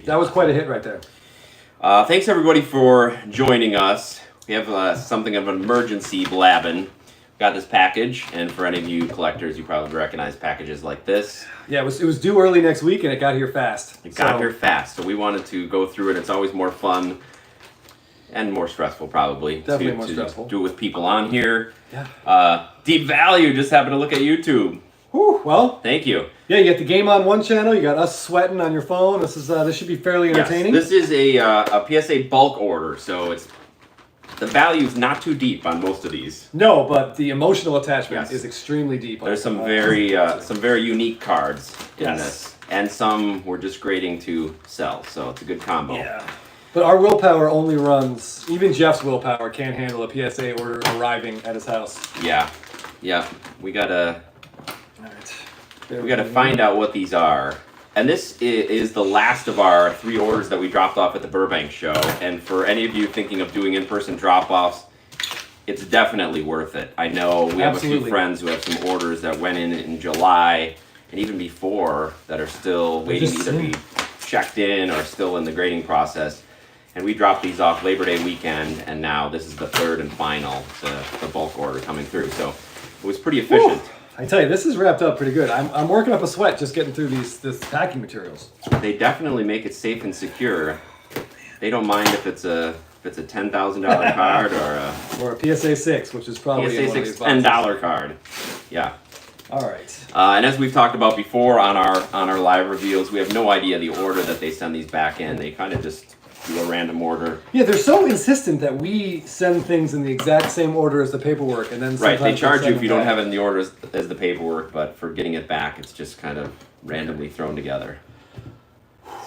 That was quite a hit right there. Thanks everybody for joining us. We have something of an emergency blabbin'. Got this package, and for any of you collectors, you probably recognize packages like this. Yeah, it was due early next week, and it got here fast. It got here fast, so we wanted to go through it. It's always more fun and more stressful, probably. Definitely more stressful. Do it with people on here. Yeah. Deep Value just happened to look at YouTube. Whew, well, thank you. Yeah, you got the game on one channel. You got us sweating on your phone. This should be fairly entertaining. Yes, this is a PSA bulk order, so the value's not too deep on most of these. No, but the emotional attachment is extremely deep. There's some very unique cards in this, and some we're just grading to sell, so it's a good combo. Yeah. But our willpower only runs. Even Jeff's willpower can't handle a PSA order arriving at his house. Yeah. We gotta. All right. We gotta find out what these are. And this is the last of our 3 orders that we dropped off at the Burbank show. And for any of you thinking of doing in-person drop-offs, it's definitely worth it. I know we have a few friends who have some orders that went in July and even before that are still waiting to either be checked in or still in the grading process. And we dropped these off Labor Day weekend, and now this is the 3rd and final, the bulk order coming through. So it was pretty efficient. Whew. I tell you, this is wrapped up pretty good. I'm working up a sweat just getting through this packing materials. They definitely make it safe and secure. They don't mind if it's a $10,000 card or a PSA 6, which is probably PSA 6 $10 card. Yeah. All right. And as we've talked about before on our live reveals, we have no idea the order that they send these back in. They kind of just do a random order. Yeah, they're so insistent that we send things in the exact same order as the paperwork, and then they charge you if you don't have it in the order as the paperwork, but for getting it back, it's just kind of randomly thrown together.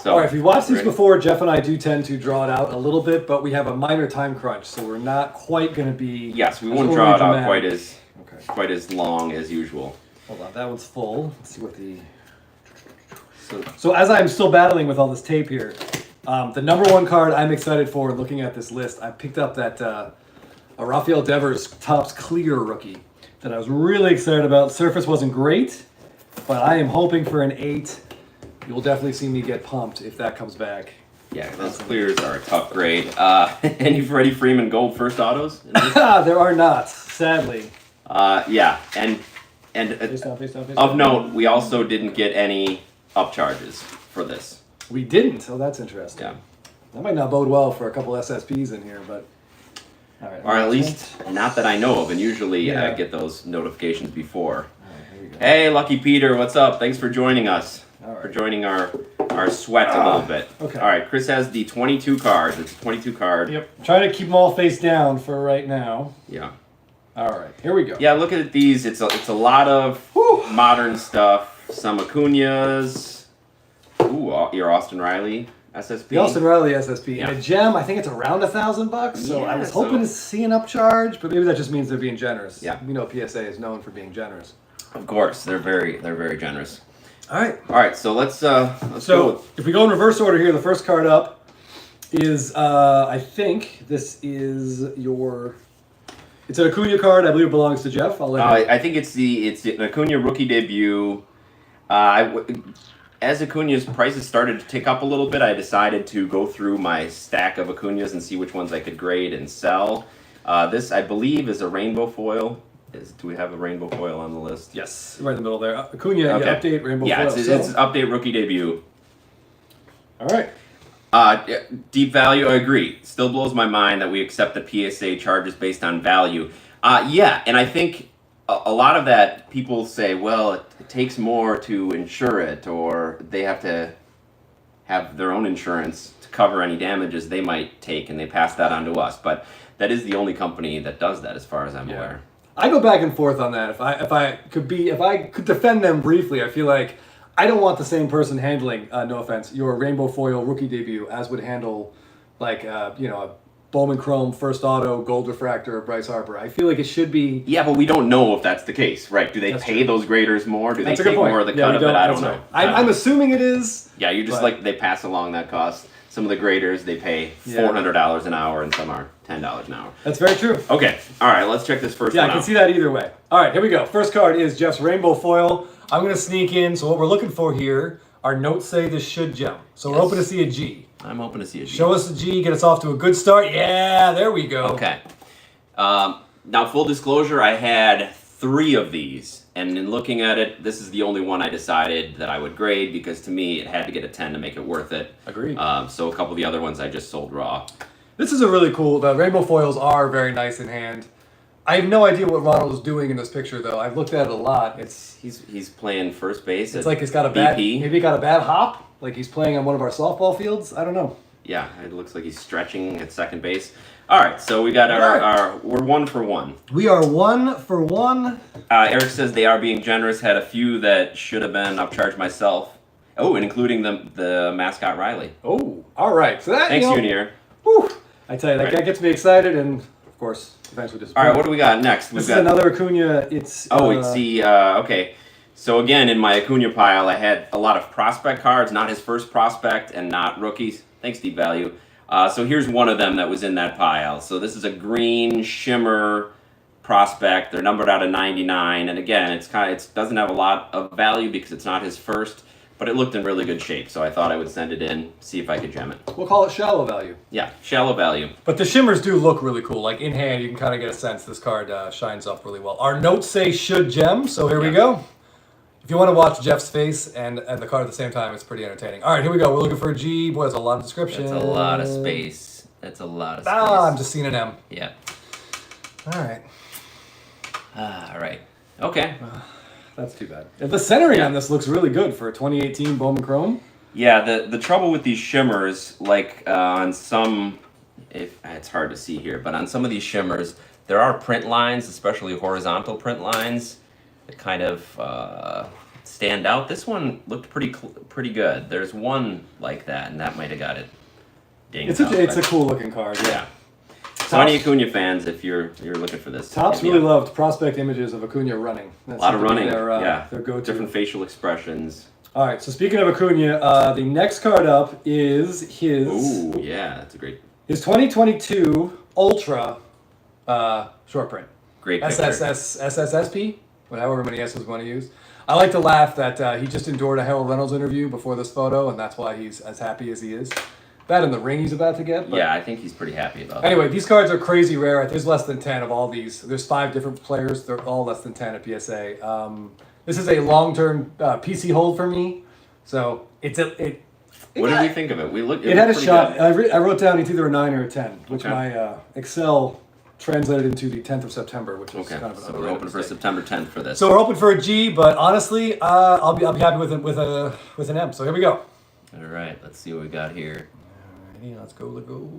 So, all right, if you've watched these before, Jeff and I do tend to draw it out a little bit, but we have a minor time crunch, so we're not quite going to be. Yes, we won't draw it out quite as long as usual. Hold on, that one's full. Let's see what the. So as I'm still battling with all this tape here. The number 1 card I'm excited for looking at this list, I picked up that a Rafael Devers Topps Clear rookie that I was really excited about. Surface wasn't great, but I am hoping for an 8. You'll definitely see me get pumped if that comes back. Yeah, those clears are a tough grade. Any Freddie Freeman gold first autos? There are not, sadly. Yeah, and face down, of note, we also didn't get any upcharges for this. We didn't. Oh, that's interesting. Yeah. That might not bode well for a couple SSPs in here, but all right. Or at least not that I know of, and usually I get those notifications before. All right, here we go. Hey, Lucky Peter, what's up? Thanks for joining us. All right. For joining our sweat a little bit. Okay. All right, Chris has the 22 cards. It's a 22 card. Yep. Trying to keep them all face down for right now. Yeah. All right, here we go. Yeah, look at these. It's a lot of modern stuff. Some Acunas. Ooh, your Austin Riley SSP. The Austin Riley SSP. Yeah. And a gem, I think it's around $1,000. So I was hoping to see an upcharge, but maybe that just means they're being generous. Yeah. You know, PSA is known for being generous. Of course, they're very generous. All right. All right, so let's go. If we go in reverse order here, the first card up is I think this is your. It's an Acuna card. I believe it belongs to Jeff. I'll let I think it's an Acuna rookie debut. As Acuna's prices started to tick up a little bit, I decided to go through my stack of Acunas and see which ones I could grade and sell. This, I believe, is a rainbow foil. Do we have a rainbow foil on the list? Yes, right in the middle there. Acuna, update rainbow foil. Yeah, it's update rookie debut. All right. Deep Value, I agree. Still blows my mind that we accept the PSA charges based on value. Yeah, and I think a lot of that, people say, well, it takes more to insure it, or they have to have their own insurance to cover any damages they might take, and they pass that on to us. But that is the only company that does that, as far as I'm aware. I go back and forth on that. If I could defend them briefly, I feel like I don't want the same person handling, no offense, your rainbow foil rookie debut as would handle, like a Bowman Chrome first auto gold refractor of Bryce Harper. I feel like it should be. Yeah, but we don't know if that's the case, right? Do they pay those graders more? Do they take more of the cut of it? I don't know. I'm assuming it is. Yeah, you're just like they pass along that cost. Some of the graders, they pay $400 an hour, and some are $10 an hour. That's very true. Okay, all right, let's check this first one out. Yeah, I can see that either way. All right, here we go. First card is Jeff's rainbow foil. I'm going to sneak in. So what we're looking for here Our notes say this should gem. So we're Yes. hoping to see a G. I'm hoping to see a G. Show us a G, get us off to a good start. Yeah, there we go. Okay. Now, full disclosure, I had 3 of these, and in looking at it, this is the only one I decided that I would grade because to me it had to get a 10 to make it worth it. Agreed. So a couple of the other ones I just sold raw. This is a really cool. The rainbow foils are very nice in hand. I have no idea what Ronald is doing in this picture, though. I've looked at it a lot. He's playing first base. It's at like he's got a bad. BP. Maybe he got a bad hop. Like he's playing on one of our softball fields. I don't know. Yeah, it looks like he's stretching at second base. All right, so we got our we're 1 for 1. We are 1 for 1. Eric says they are being generous. Had a few that should have been upcharged myself. Oh, and including the mascot Riley. Oh, all right. So that Thanks, Junior. Whew, I tell you, that Right. guy gets me excited, and of course, eventually All disappointed. right, what do we got next? This is another Acuna. It's It's the okay. So again, in my Acuna pile, I had a lot of prospect cards, not his first prospect, and not rookies. Thanks, Deep Value. So here's one of them that was in that pile. So this is a green shimmer prospect. They're numbered out of 99, and again, it doesn't have a lot of value because it's not his first, but it looked in really good shape. So I thought I would send it in, see if I could gem it. We'll call it shallow value. Yeah, shallow value. But the shimmers do look really cool. Like in hand, you can kind of get a sense this card shines up really well. Our notes say should gem, so here we go. If you want to watch Jeff's face and the card at the same time, it's pretty entertaining. All right, here we go. We're looking for a G. Boy, that's a lot of description. That's a lot of space. That's a lot of space. I'm just seeing an M. Yeah. All right. All right. Okay. That's too bad. The centering on this looks really good for a 2018 Bowman Chrome. Yeah, the trouble with these shimmers, like on some, it's hard to see here, but on some of these shimmers, there are print lines, especially horizontal print lines, that kind of stand out. This one looked pretty good. There's one like that, and that might have got it dinged out. It's a cool looking card. Yeah. So any Acuna fans, if you're looking for this, Topps really loved prospect images of Acuna running. a lot of running. Their go-to. Different facial expressions. All right, so speaking of Acuna, the next card up is his. Ooh, yeah, that's a great. His 2022 Ultra short print. Great picture. SSP, however many S's we want to use. I like to laugh that he just endured a Harold Reynolds interview before this photo, and that's why he's as happy as he is. That and the ring he's about to get. But Yeah, I think he's pretty happy about anyway, these cards are crazy rare. There's less than 10 of all these. There's 5 different players. They're all less than 10 at PSA. This is a long-term PC hold for me. So what did we think of it? It had a shot. I wrote down it's either a 9 or a 10, which Okay. my Excel translated into the 10th of September, which was Okay, kind of an so we're underrated hoping for mistake. September 10th for this. So we're hoping for a G, but honestly, I'll be happy with an M. So here we go. All right, let's see what we got here. Alrighty, let's go.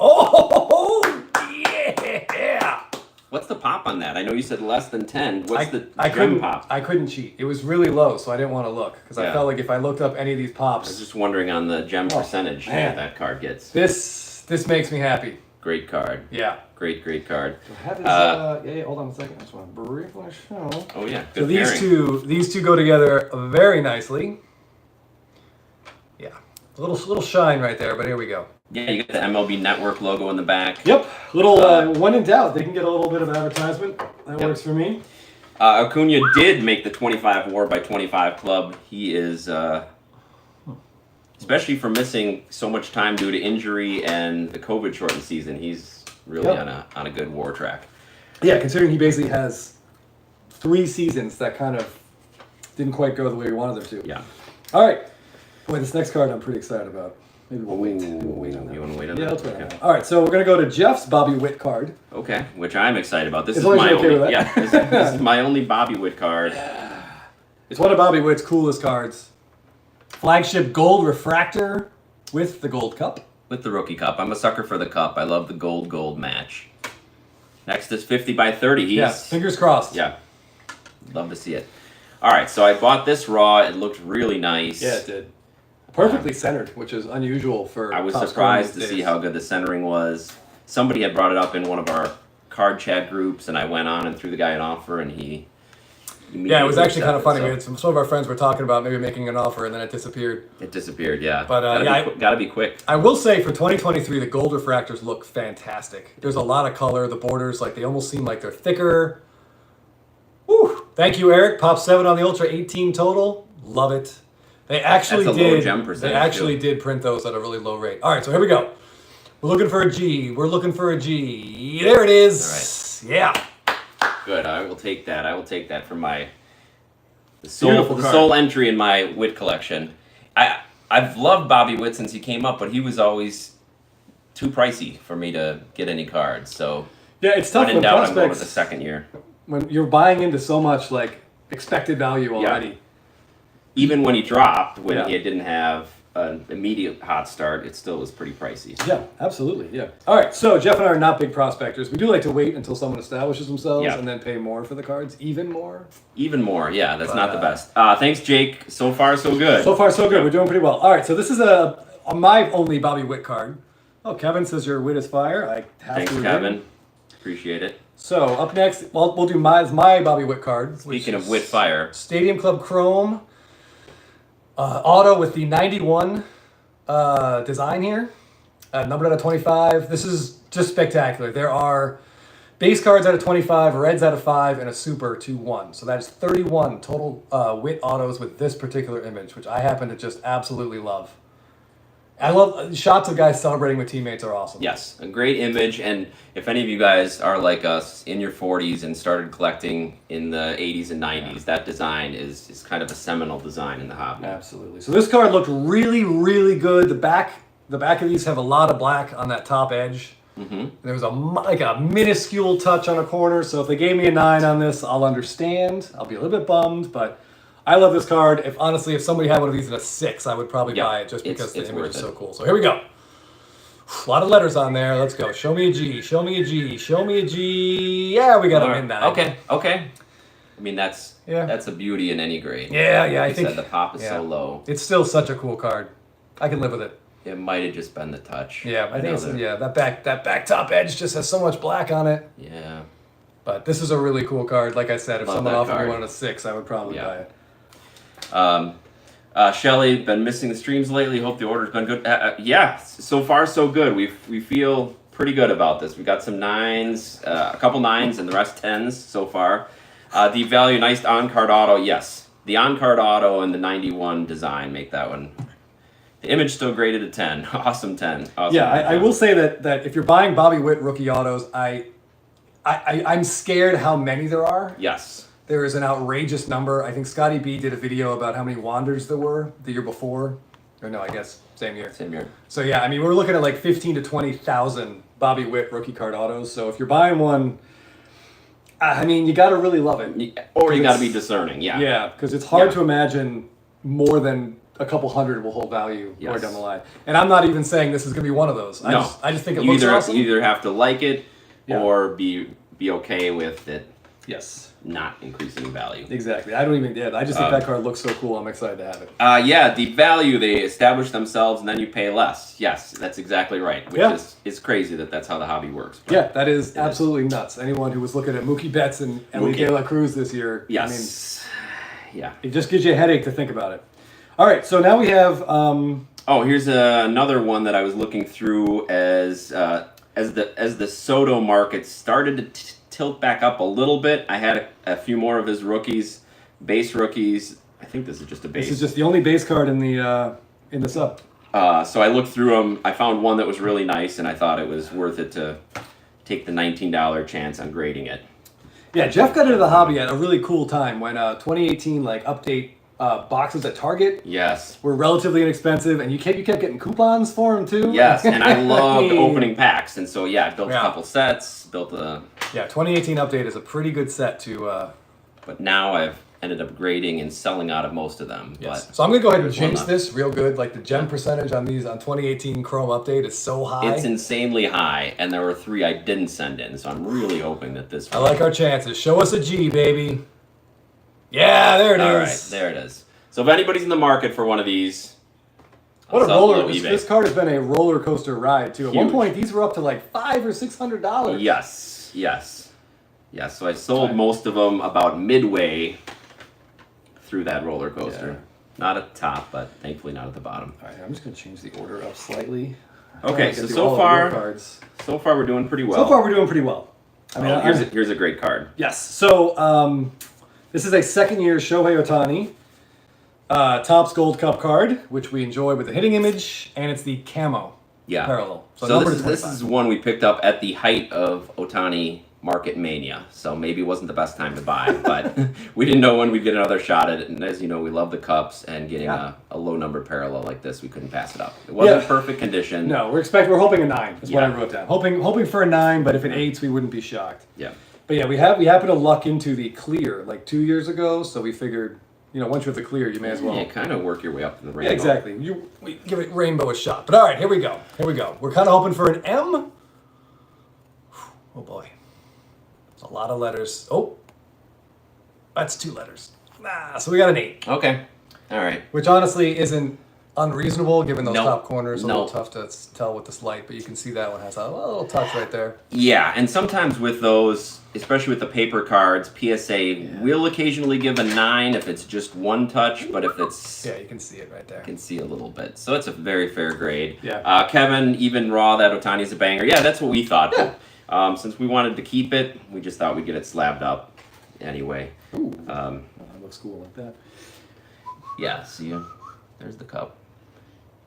Oh yeah! What's the pop on that? I know you said less than 10. What's the I gem couldn't pop? I couldn't cheat. It was really low, so I didn't want to look because I Yeah. felt like if I looked up any of these I was pops, just wondering on the gem percentage man. that card gets. this makes me happy. Great card. Yeah. Great card. Have his, hold on a second. I just want to briefly show. Oh yeah, So good these two go together very nicely. Yeah, a little shine right there, but here we go. Yeah, you got the MLB Network logo in the back. Yep, when in doubt, they can get a little bit of advertisement. That works for me. Acuna did make the 25 WAR by 25 club. He is, especially for missing so much time due to injury and the COVID shortened season, he's really on a good WAR track. Yeah, considering he basically has 3 seasons that kind of didn't quite go the way we wanted them to. Yeah. All right. Boy, this next card I'm pretty excited about. Maybe we'll wait. Maybe we'll wait on that. You want to wait on Yeah, that? let's wait on that. All right, so we're going to go to Jeff's Bobby Witt card. Okay, which I'm excited about. This As is long as my you're okay only. with that. Yeah, this is my only Bobby Witt card. It's one of Bobby Witt's coolest cards. Flagship gold refractor with the gold cup. With the rookie cup. I'm a sucker for the cup. I love the gold match. Next is 50 by 30. Yeah, fingers crossed. Yeah. Love to see it. All right, so I bought this raw. It looked really nice. Yeah, it did. Perfectly centered, which is unusual for. I was Topps surprised cards to these see days. how good the centering was. Somebody had brought it up in one of our card chat groups, and I went on and threw the guy an offer, and he. Yeah, it was actually kind of funny. So We had some of our friends were talking about maybe making an offer, and then it disappeared. it disappeared. Yeah, But, gotta be quick. I will say for 2023, the gold refractors look fantastic. There's a lot of color. The borders, they almost seem like they're thicker. Woo! Thank you, Eric. Pop 7 on the Ultra, 18 total. Love it. They actually That's a low did. gem percentage, They actually did print those at a really low rate. All right, so here we go. We're looking for a G. We're looking for a G. There it is. All right. Yeah. Good. I will take that. I will take that for my the Beautiful card. sole entry in my Witt collection. I've loved Bobby Witt since he came up, but he was always too pricey for me to get any cards. So Yeah, it's tough when in when doubt, I'm going with prospects, the second year. when you're buying into so much like expected value already. Even when he dropped, when Yeah. he didn't have an immediate hot start, it still was pretty pricey. Yeah, absolutely. Yeah. All right. So Jeff and I are not big prospectors. We do like to wait until someone establishes themselves Yeah. and then pay more for the cards, even more. Even more, yeah, that's not the best. Thanks, Jake. So far, so good. So far, so good. We're doing pretty well. All right. So this is my only Bobby Witt card. Oh, Kevin says your Witt is fire. I have Thanks, to agree. Kevin. Appreciate it. So up next, we'll do my Bobby Witt card. Speaking of Witt Fire, Stadium Club Chrome auto with the 91 design here, numbered out of 25. This is just spectacular. There are base cards out of 25, reds out of 5, and a super 2-1. So that's 31 total Witt autos with this particular image, which I happen to just absolutely love. I love shots of guys celebrating with teammates are awesome. yes, a great image. And if any of you guys are like us in your 40s and started collecting in the 80s and 90s, that design is kind of a seminal design in the hobby. Absolutely. So this card looked really, really good. The back of these have a lot of black on that top edge. Mm-hmm. There was a minuscule touch on a corner. So if they gave me a 9 on this, I'll understand. I'll be a little bit bummed, but I love this card. If somebody had one of these in a 6, I would probably buy it just because the it's image worth is it. so cool. So here we go. A lot of letters on there. Let's go. Show me a G. Show me a G. Show me a G. Yeah, we got a midnight. Okay. I mean, that's a beauty in any grade. Yeah. Like I you think said, the pop is so low. It's still such a cool card. I can live with it. It might have just been the touch. Yeah, I think know that back top edge just has so much black on it. Yeah. But this is a really cool card. Like I said, if Love someone that offered me card. one in a 6, I would probably buy it. Shelly, been missing the streams lately. Hope the order's been good. Yeah, so far so good. We feel pretty good about this. We got some 9s, a couple 9s, and the rest 10s so far. The value, nice on-card auto. Yes, the on-card auto and the 91 design make that one. The image still graded a 10. Awesome 10. Awesome Yeah, I will say that if you're buying Bobby Witt rookie autos, I'm scared how many there are. Yes. There is an outrageous number. I think Scotty B did a video about how many Wanders there were the year before. Or no, I guess same year. Same here. So yeah, I mean, we're looking at like 15 to 20,000 Bobby Witt rookie card autos. So if you're buying one, I mean, you got to really love it. Or you got to be discerning. Yeah. Yeah, because it's hard to imagine more than a couple hundred will hold value more down the line. And I'm not even saying this is going to be one of those. I just think it looks awesome. You either have to like it or be okay with it. Yes. Not increasing value. Exactly. I don't even did. I just think that card looks so cool. I'm excited to have it. Yeah, the value, they establish themselves and then you pay less. Yes, that's exactly right. Which is crazy that's how the hobby works. But yeah, that is absolutely nuts. Anyone who was looking at Mookie Betts and Emily De La Cruz this year, yes. It just gives you a headache to think about it. All right, so now we have... here's another one that I was looking through as the Soto market started to tilt back up a little bit. I had a few more of his base rookies. I think this is just a base. This is just the only base card in the sub. So I looked through them. I found one that was really nice, and I thought it was worth it to take the $19 chance on grading it. Yeah, Jeff got into the hobby at a really cool time when 2018 update boxes at Target were relatively inexpensive, and you kept getting coupons for them too. Yes, and I loved opening packs, and so I built a couple sets, built a... Yeah, 2018 update is a pretty good set to... But now I've ended up grading and selling out of most of them. Yes. But so I'm going to go ahead and jinx this real good. Like the gem percentage on these on 2018 Chrome update is so high. It's insanely high, and there were 3 I didn't send in, so I'm really hoping that this... I like our chances. Show us a G, baby. Yeah, there it is. All right, there it is. So if anybody's in the market for one of these... What a roller! This card has been a roller coaster ride too. At one point, these were up to like $500 or $600. Yes. So I sold most of them about midway through that roller coaster. Yeah. Not at the top, but thankfully not at the bottom. All right, I'm just going to change the order up slightly. Okay, so far we're doing pretty well. I mean, here's a great card. Yes. So this is a second-year Shohei Ohtani. Topps Gold Cup card, which we enjoy with the hitting image, and it's the camo parallel. So number this is one we picked up at the height of Ohtani market mania, so maybe it wasn't the best time to buy, but we didn't know when we'd get another shot at it, and as you know, we love the cups, and getting a low number parallel like this, we couldn't pass it up. It wasn't perfect condition. No, we're hoping a 9, is what I wrote down. Hoping for a 9, but if it 8s, we wouldn't be shocked. Yeah. But yeah, we happen to luck into the clear like 2 years ago, so we figured, once you have the clear, you may as well. Yeah, kind of work your way up to the rainbow. Yeah, exactly. We give it rainbow a shot. But all right, here we go. We're kind of hoping for an M. Oh boy. It's a lot of letters. Oh, that's 2 letters. So we got an 8. Okay. All right. Which honestly isn't unreasonable given those top corners. A little Nope. tough to tell with this light, but you can see that one has a little touch right there. Yeah, and sometimes with those, especially with the paper cards, PSA will occasionally give a 9 if it's just one touch, but if it's... Yeah, you can see it right there. You can see a little bit. So it's a very fair grade. Yeah. Kevin, even raw, that Ohtani's a banger. Yeah, that's what we thought. Yeah. But, since we wanted to keep it, we just thought we'd get it slabbed up anyway. Ooh, that looks cool like that. Yeah, see, there's the cup.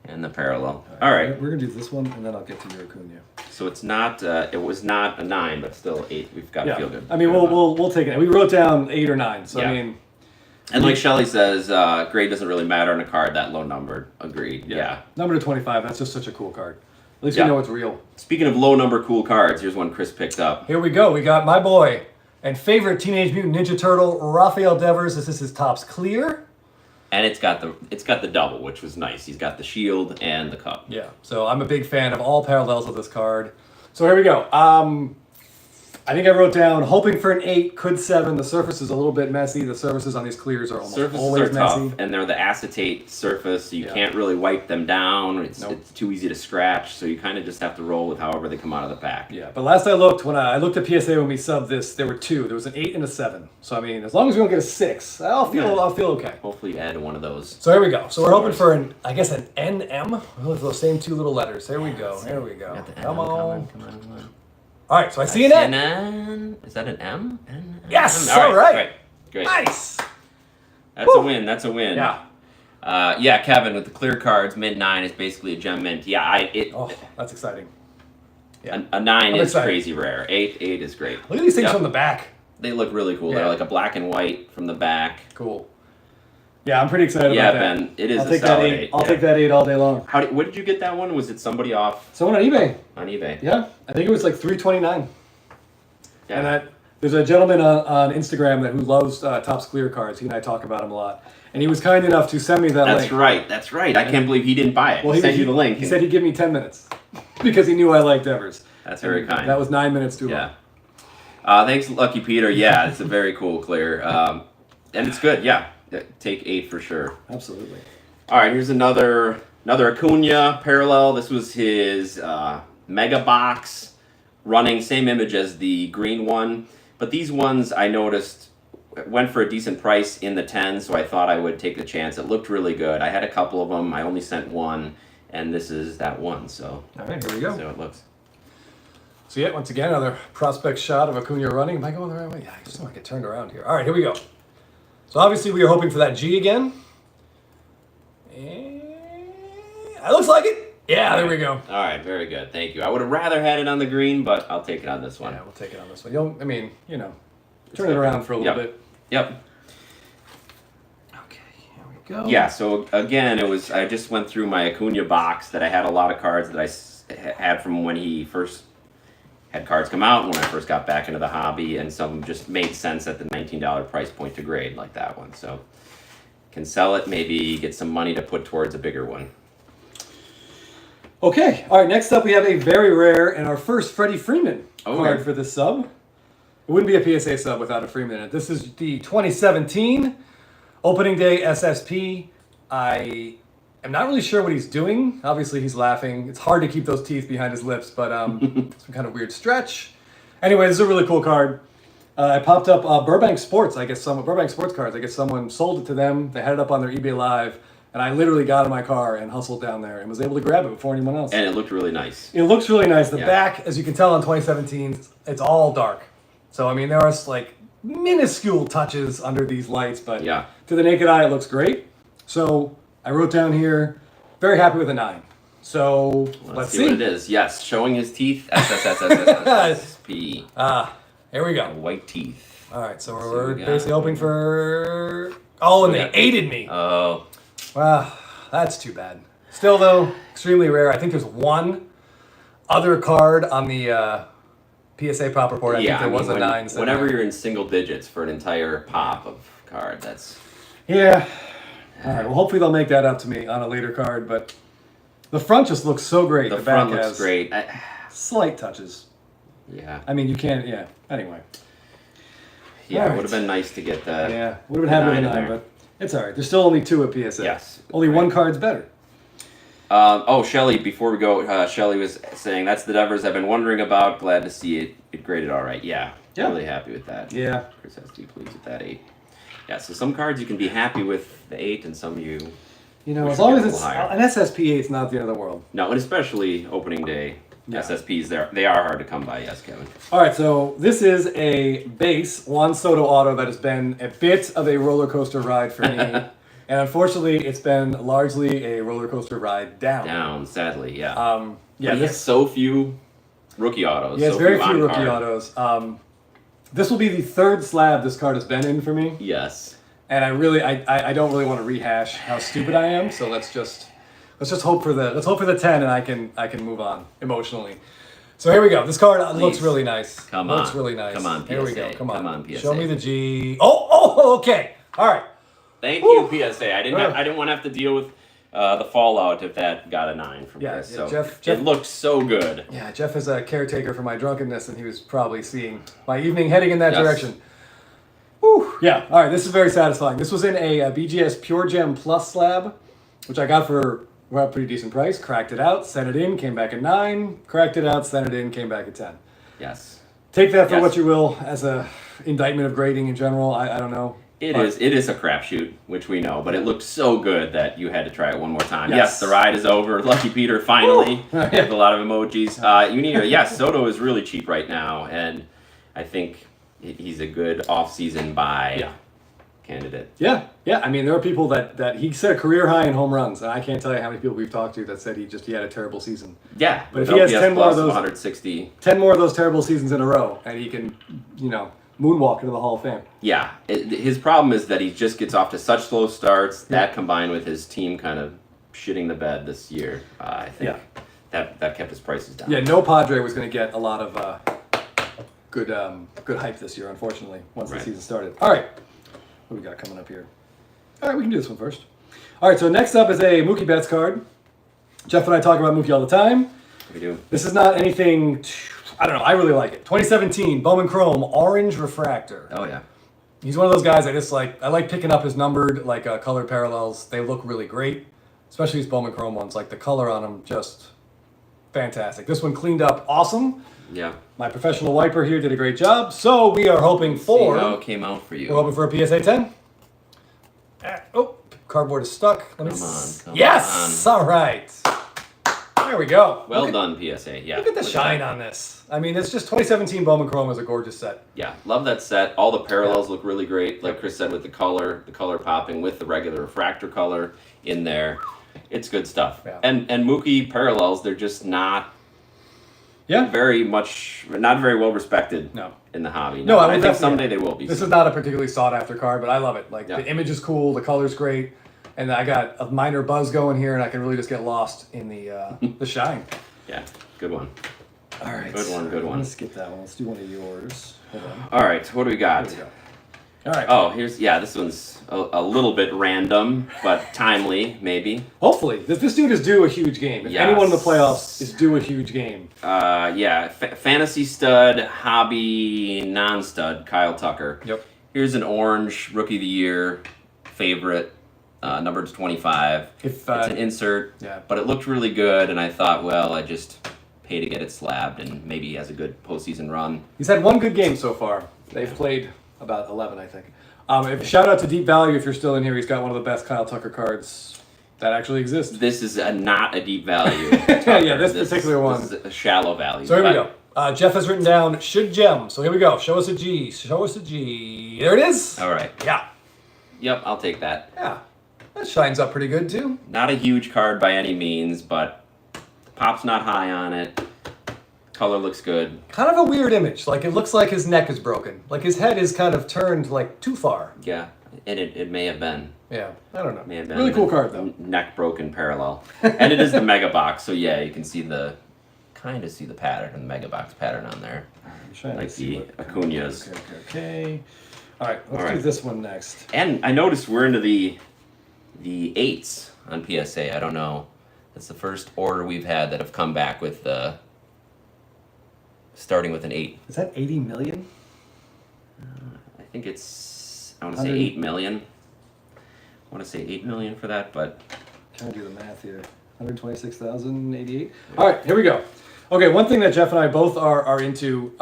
And the parallel. All right. We're going to do this one, and then I'll get to your Acuna. So it's not, it was not a 9, but still 8. We've got to feel good. I mean, we'll take it. We wrote down 8 or 9, so I mean... And like Shelly says, grade doesn't really matter on a card that low numbered. Agreed. Yeah. Number to 25, that's just such a cool card. At least we know it's real. Speaking of low number cool cards, here's one Chris picked up. Here we go. We got my boy and favorite Teenage Mutant Ninja Turtle, Rafael Devers. This is his Topps Clear. And it's got the double, which was nice. He's got the shield and the cup. Yeah. So I'm a big fan of all parallels of this card. So here we go. I think I wrote down hoping for an 8, could 7. The surface is a little bit messy. The surfaces on these clears are almost always messy. Tough, and they're the acetate surface, so you can't really wipe them down. It's too easy to scratch, so you kind of just have to roll with however they come out of the pack. Yeah, but last I looked, when I looked at PSA when we subbed this, there were 2. There was an 8 and a 7. So I mean, as long as we don't get a 6, I'll feel okay. Hopefully add one of those. So here we go. So we're hoping for an NM with those same 2 little letters. There we go. There we go. Come on. All right, so I see an N. Is that an M? Yes. All right. Great. Nice. That's a win. That's a win. Yeah. Kevin with the clear cards, mid 9 is basically a gem mint. Yeah, that's exciting. Yeah. A 9 is crazy rare. 8 is great. Look at these things from the back. They look really cool. Yeah. They're like a black and white from the back. Cool. Yeah, I'm pretty excited about that. Yeah, Ben, it is I'll take that 8. I'll take that 8 all day long. What did you get that one? Was it somebody off? Someone on eBay. On eBay. Yeah, I think it was like $329. Yeah. And there's a gentleman on Instagram who loves Topps Clear cards. He and I talk about him a lot. And he was kind enough to send me that link. That's right. I can't believe he didn't buy it. Well, he sent you the link. He said he'd give me 10 minutes because he knew I liked Devers. That's very kind. That was 9 minutes too long. Thanks, Lucky Peter. Yeah, it's a very cool clear. And it's good, yeah. Take 8 for sure. Absolutely. All right, here's another Acuna parallel. This was his mega box running, same image as the green one. But these ones I noticed went for a decent price in the 10s, so I thought I would take the chance. It looked really good. I had a couple of them. I only sent one, and this is that one. So all right, here we go. See how it looks. So yeah, once again, another prospect shot of Acuna running. Am I going the right way? Yeah, I just want to get turned around here. All right, here we go. So obviously we are hoping for that G again. And that looks like it. Yeah, there we go. All right, very good. Thank you. I would have rather had it on the green, but I'll take it on this one. Yeah, we'll take it on this one. Turn it around for a little bit. Yep. Okay, here we go. Yeah, so again, I just went through my Acuna box that I had a lot of cards that I had from when he first had cards come out and when I first got back into the hobby, and some just made sense at the $19 price point to grade like that one. So can sell it, maybe get some money to put towards a bigger one. Okay, all right, next up we have a very rare and our first Freddie Freeman card for this sub. It wouldn't be a PSA sub without a Freeman in it. This is the 2017 opening day SSP. I am not really sure what he's doing. Obviously, he's laughing. It's hard to keep those teeth behind his lips, but some kind of weird stretch. Anyway, this is a really cool card. I popped up Burbank Sports. Burbank Sports Cards. I guess someone sold it to them. They had it up on their eBay Live, and I literally got in my car and hustled down there and was able to grab it before anyone else. And it looked really nice. It looks really nice. The back, as you can tell on 2017, it's all dark. So I mean, there are like minuscule touches under these lights, but to the naked eye, it looks great. So I wrote down here, very happy with a 9. So let's see what it is. Yes, showing his teeth. SSP. Here we go. White teeth. All right, so we're basically hoping for... Oh, and they aided me. Oh. Wow, that's too bad. Still, though, extremely rare. I think there's one other card on the PSA pop report. I think there was a 9. Whenever you're in single digits for an entire pop of card, that's... Yeah. All right, well, hopefully they'll make that up to me on a later card, but the front just looks so great. The back front looks has great. Slight touches. Yeah. I mean, you can't, anyway. Yeah, it would have been nice to get that. Yeah, would have been happy with a 9, but it's all right. There's still only 2 at PSA. Yes. Only one card's better. Shelly, before we go, Shelly was saying, that's the Devers I've been wondering about. Glad to see it graded all right. Yeah. Really happy with that. Yeah. Chris has to be pleased with that 8. Yeah, so some cards you can be happy with the 8, and some you... as long as it's... An SSP 8 is not the end of the world. No, and especially opening day SSPs, they are hard to come by, yes, Kevin. All right, so this is a base Juan Soto auto that has been a bit of a roller coaster ride for me. And unfortunately, it's been largely a roller coaster ride down. Down, sadly, yeah. There's so few rookie autos. Yeah, it's very few rookie autos. This will be the 3rd slab this card has been in for me. Yes. And I don't really want to rehash how stupid I am. So let's just hope for the 10, and I can move on emotionally. So here we go. This card looks really nice. Looks really nice. Come on, PSA. Here we go. Come on, PSA. Show me the G. Oh, okay. All right. Thank you, PSA. I didn't want to have to deal with the fallout if that got a 9 from Chris. So Jeff, it looked so good. Yeah, Jeff is a caretaker for my drunkenness, and he was probably seeing my evening heading in that direction. Whew. Yeah. All right. This is very satisfying. This was in a BGS Pure Gem Plus slab, which I got for a pretty decent price. Cracked it out, sent it in, came back at 9. Cracked it out, sent it in, came back at 10. Yes. Take that for what you will as a indictment of grading in general. I don't know. It is a crapshoot, which we know, but it looked so good that you had to try it one more time. Yes, the ride is over. Lucky Peter, finally. With a lot of emojis. Soto is really cheap right now, and I think he's a good off-season buy candidate. Yeah. I mean, there are people that he set a career high in home runs, and I can't tell you how many people we've talked to that said he had a terrible season. Yeah, but if he has 10 more of those, 160, 10 more of those terrible seasons in a row, and he can, moonwalk into the Hall of Fame. Yeah, his problem is that he just gets off to such slow starts. That combined with his team kind of shitting the bed this year, I think that kept his prices down. Yeah, no Padre was going to get a lot of good hype this year, unfortunately, once the season started. All right, what do we got coming up here? All right, we can do this one first. All right, so next up is a Mookie Betts card. Jeff and I talk about Mookie all the time. We do. This is not anything... I don't know. I really like it. 2017 Bowman Chrome Orange Refractor. Oh yeah. He's one of those guys I like picking up his numbered colored parallels. They look really great, especially these Bowman Chrome ones. Like the color on them, just fantastic. This one cleaned up awesome. Yeah. My professional wiper here did a great job. So we are hoping for. See how it came out for you. We're hoping for a PSA 10. Cardboard is stuck. Come on. Yes. All right. There we go. Well done, PSA. Yeah. Look at the shine on this. I mean, it's just 2017 Bowman Chrome is a gorgeous set. Yeah, love that set. All the parallels look really great. Like Chris said, with the color popping with the regular refractor color in there. It's good stuff. Yeah. And Mookie parallels, they're just not not very well respected in the hobby. No, I think someday they will be. This is not a particularly sought after card, but I love it. Like the image is cool, the color's great. And I got a minor buzz going here, and I can really just get lost in the shine. Yeah, good one. All right. Good one. Let's skip that one. Let's do one of yours. Hold on. All right, what do we got? Here we go. All right. Oh, this one's a little bit random, but timely, maybe. Hopefully. This dude is due a huge game. If anyone in the playoffs is due a huge game. Fantasy stud, hobby non-stud, Kyle Tucker. Yep. Here's an orange Rookie of the Year favorite. Numbered to 25. It's an insert, but it looked really good, and I thought, well, I just pay to get it slabbed, and maybe he has a good postseason run. He's had one good game so far. They've played about 11, I think. Shout out to Deep Value if you're still in here. He's got one of the best Kyle Tucker cards that actually exists. This is not a deep value. This particular one. This is a shallow value. So here we go. Jeff has written down should gem. So here we go. Show us a G. Show us a G. There it is. All right. Yeah. Yep, I'll take that. Yeah. That shines up pretty good too. Not a huge card by any means, but pop's not high on it. Color looks good. Kind of a weird image. Like, it looks like his neck is broken. Like, his head is kind of turned, like, too far. Yeah, and it may have been. Yeah, I don't know. May have been Really cool card, though. Neck broken parallel. And it is the Mega Box, so yeah, you can see kind of see the pattern, the Mega Box pattern on there. Like the Acunas. Okay. All right, let's do this one next. And I noticed we're into the 8s on PSA. I don't know. That's the first order we've had that have come back with starting with an 8. Is that 80 million? I think it's, I want to say 8 million. I want to say 8 million for that, but... Trying to do the math here. 126,088. All right, here we go. Okay, one thing that Jeff and I both are into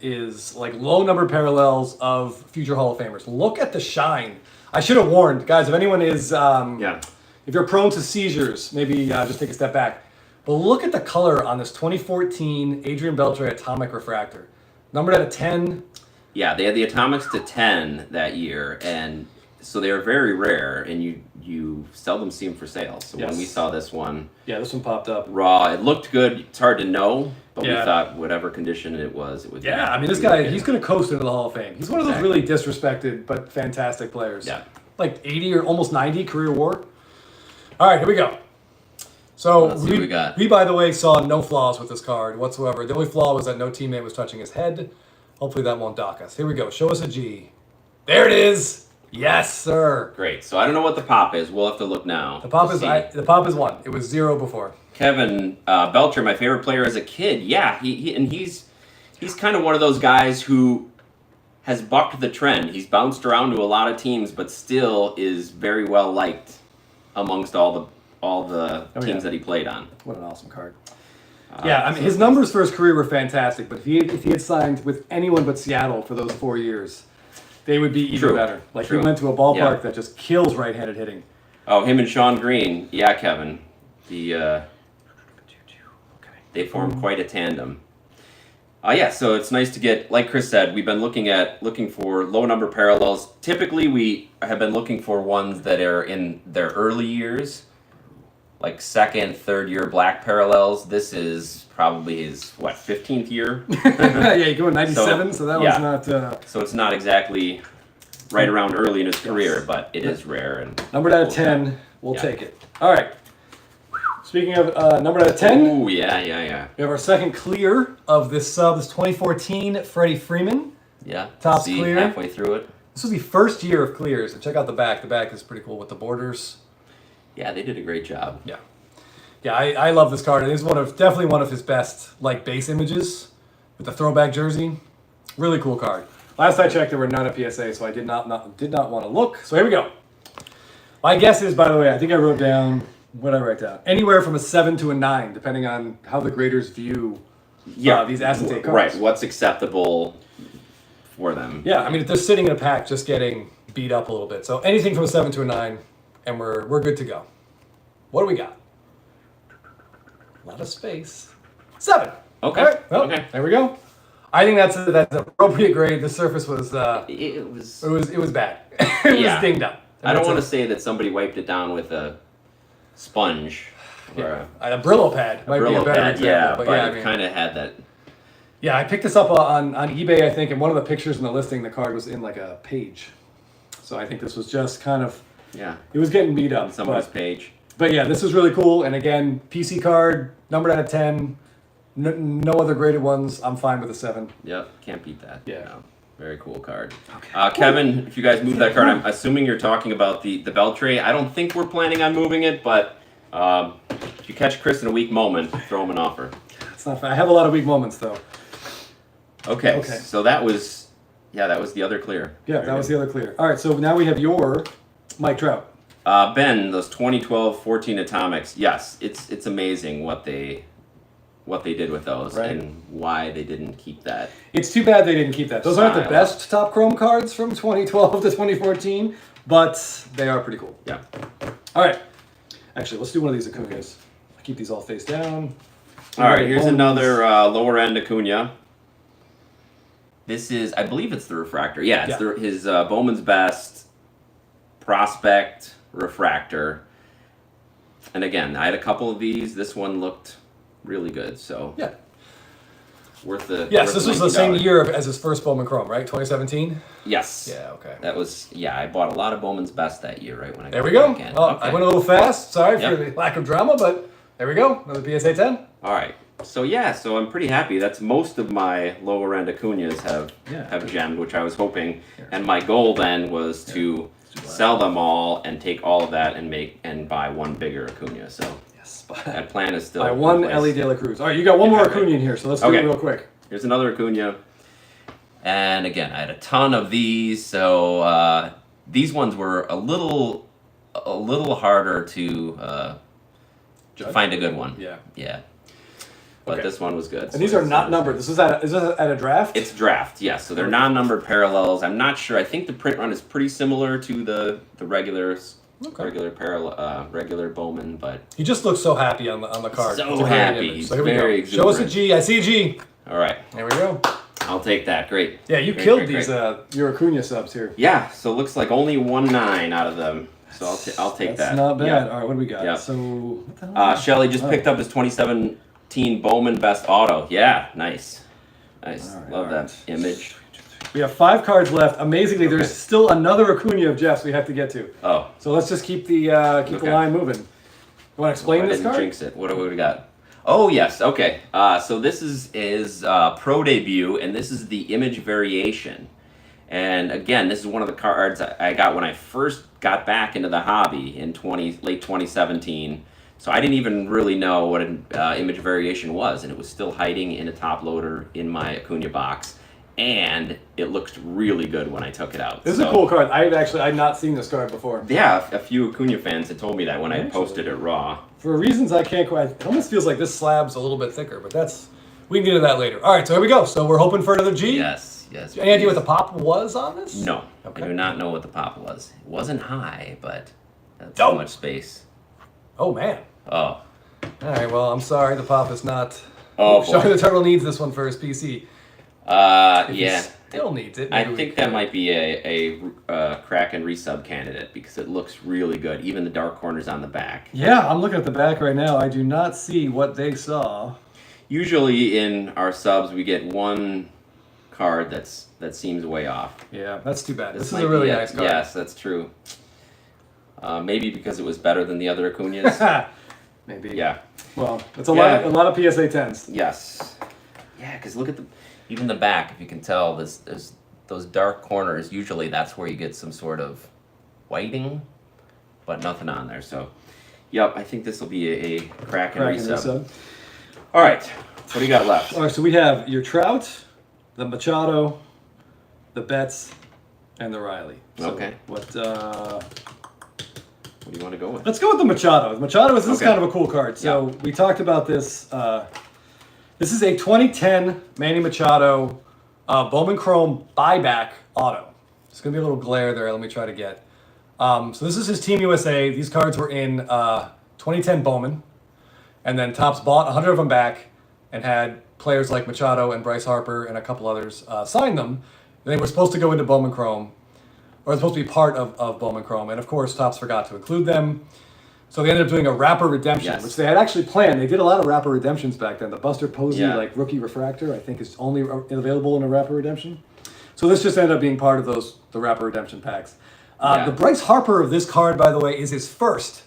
is like low number parallels of future Hall of Famers. Look at the shine. I should have warned, guys, if anyone is, if you're prone to seizures, maybe just take a step back. But look at the color on this 2014 Adrian Beltre Atomic Refractor. Numbered at a 10. Yeah, they had the Atomics to 10 that year, and so they are very rare, and you seldom see them for sale. So when we saw this one... Yeah, this one popped up. Raw, it looked good. It's hard to know, but we thought whatever condition it was, it would... Yeah, I mean, this guy, he's going to coast into the Hall of Fame. He's one of those really disrespected but fantastic players. Yeah. Like 80 or almost 90 career WAR. All right, here we go. So let's see what we got. We, by the way, saw no flaws with this card whatsoever. The only flaw was that no teammate was touching his head. Hopefully that won't dock us. Here we go. Show us a G. There it is. Yes, sir. Great. So I don't know what the pop is. We'll have to look now. The pop is 1. It was 0 before. Kevin Belcher, my favorite player as a kid. Yeah, he's kind of one of those guys who has bucked the trend. He's bounced around to a lot of teams, but still is very well liked amongst all the teams that he played on. What an awesome card. Yeah, I mean, his numbers for his career were fantastic, but if he had signed with anyone but Seattle for those 4 years, they would be even better. Like, he went to a ballpark that just kills right-handed hitting. Oh, him and Sean Green. Yeah, Kevin. They formed quite a tandem. Yeah, so it's nice to get, like Chris said, we've been looking for low number parallels. Typically, we have been looking for ones that are in their early years, like second, third year black parallels. This is probably his, 15th year? Yeah, you're going 97, so that was not... So it's not exactly right around early in his career, but it is rare. And numbered out of 10, we'll take it. All right. Speaking of numbered out of 10... Ooh, yeah. We have our second clear of this sub, this 2014 Freddie Freeman. Yeah, Topps clear. Halfway through it. This was the first year of clears. And check out the back. The back is pretty cool with the borders. Yeah, they did a great job. Yeah. Yeah, I love this card. It is definitely one of his best base images with the throwback jersey. Really cool card. Last I checked, there were none at PSA, so I did not want to look. So here we go. My guess is, by the way, I think I wrote down, what did I write down? Anywhere from a 7 to a 9, depending on how the graders view these acetate cards. Right, what's acceptable for them. Yeah, I mean, if they're sitting in a pack just getting beat up a little bit. So anything from a 7 to a 9, and we're good to go. What do we got? A lot of space. 7. Okay. Right. Well, okay. There we go. I think that's an appropriate grade. The surface was it was bad. It was dinged up. I don't want to say that somebody wiped it down with a sponge or a Brillo pad might be a better example. But it kind of had that. Yeah, I picked this up on eBay, I think, and one of the pictures in the listing, the card was in like a page. So I think this was just kind of it was getting beat up. Someone's page. But yeah, this is really cool. And again, PC card, numbered out of 10. No other graded ones. I'm fine with a 7. Yep, can't beat that. Yeah. No. Very cool card. Okay. Kevin, if you guys move that card, I'm assuming you're talking about the Beltre. I don't think we're planning on moving it, but if you catch Chris in a weak moment, throw him an offer. It's not fair. I have a lot of weak moments, though. Okay. So that was the other clear. Yeah, that was the other clear. All right, so now we have your Mike Trout. Ben, those 2012-14 Atomics. Yes, it's amazing what they did with those and why they didn't keep that. It's too bad they didn't keep that. Those aren't the best top chrome cards from 2012 to 2014, but they are pretty cool. Yeah. All right. Actually, let's do one of these Acunas. I'll keep these all face down. All right, here's another lower end Acuna. This is, I believe it's the refractor. Yeah, it's his Bowman's Best Prospect refractor. And again, I had a couple of these. This one looked really good, so Yeah. worth the. Yes, worth this the was the $90. same year as his first Bowman Chrome, right? 2017? Yes. Yeah, okay. That was, I bought a lot of Bowman's Best that year, right when I There got we go. back in. Oh, Okay. I went a little fast. Sorry Yep. for the lack of drama, but there we go. Another PSA 10. All right. So so I'm pretty happy. That's most of my lower end Acunas have gemmed, which I was hoping. And my goal then was to sell them all and take all of that and buy one bigger Acuna. So Yes. that plan is still By in one place. Ellie De La Cruz. All right, you got one more right. Acuna in here, so let's do it real quick. Here's another Acuna. And again, I had a ton of these, so these ones were a little harder to find a good one. Yeah. Yeah. But Okay. this one was good. And these are not numbered. Is this at a draft? It's draft, yes. So they're non-numbered parallels. I'm not sure. I think the print run is pretty similar to the regular regular Bowman, but He just looks so happy on the card. So It's a great happy. image. He's So here we very go. Show us a exuberant. G. I see a G. all right, There we go. I'll take that. Great. Yeah, you Great, killed great, these great. your Acuna subs here. Yeah. So it looks like only 1/9 out of them. So I'll take that. That's not bad. Yeah. All right, what do we got? Yeah. So what the hell? Shelly just picked up his 2017 Bowman Best Auto. Yeah, nice. Nice. All right, Love all that right. image. We have 5 cards left. Amazingly, there's still another Acuna of Jeff's we have to get to. Oh. So let's just keep the line moving. You want to explain I this didn't card? jinx it. What do we got? Oh, yes. Okay. So this is his pro debut, and this is the image variation. And again, this is one of the cards I got when I first got back into the hobby in late 2017. So I didn't even really know what an image variation was, and it was still hiding in a top loader in my Acuna box. And it looked really good when I took it out. This is a cool card. I've not seen this card before. Yeah, a few Acuna fans had told me that when I posted it raw. For reasons I can't quite, it almost feels like this slab's a little bit thicker, but we can get to that later. All right, so here we go. So we're hoping for another G. Yes. Any idea what the pop was on this? No. Okay. I do not know what the pop was. It wasn't high, but that's Oh. so much space. Oh man. Oh. All right. Well, I'm sorry. The pop is not. Oh, Showing boy. the Turtle needs this one for his PC. If he Yeah. still needs it. I maybe we think can- that might be a crack and resub candidate because it looks really good. Even the dark corners on the back. Yeah, I'm looking at the back right now. I do not see what they saw. Usually in our subs we get one card that seems way off. Yeah, that's too bad. This is might a really be it. nice card. Yes, that's true. Maybe because it was better than the other Acunas. Maybe. Yeah. Well, it's a lot of PSA 10s. Yes. Yeah, because look at even the back. If you can tell, there's those dark corners. Usually, that's where you get some sort of whiting, but nothing on there. So, yep, I think this will be a crack and resub. All right, what do you got left? All right, so we have your Trout, the Machado, the Betts, and the Riley. So Okay. What do you want to go with? Let's go with the Machado. The Machado is Okay. kind of a cool card. So we talked about this. This is a 2010 Manny Machado Bowman Chrome buyback auto. It's going to be a little glare there. Let me try to get. So this is his Team USA. These cards were in 2010 Bowman. And then Topps bought 100 of them back and had players like Machado and Bryce Harper and a couple others sign them. They were supposed to go into Bowman Chrome, or supposed to be part of Bowman Chrome. And of course, Topps forgot to include them. So they ended up doing a wrapper redemption, which they had actually planned. They did a lot of wrapper redemptions back then. The Buster Posey rookie refractor, I think, is only available in a wrapper redemption. So this just ended up being part of the wrapper redemption packs. The Bryce Harper of this card, by the way, is his first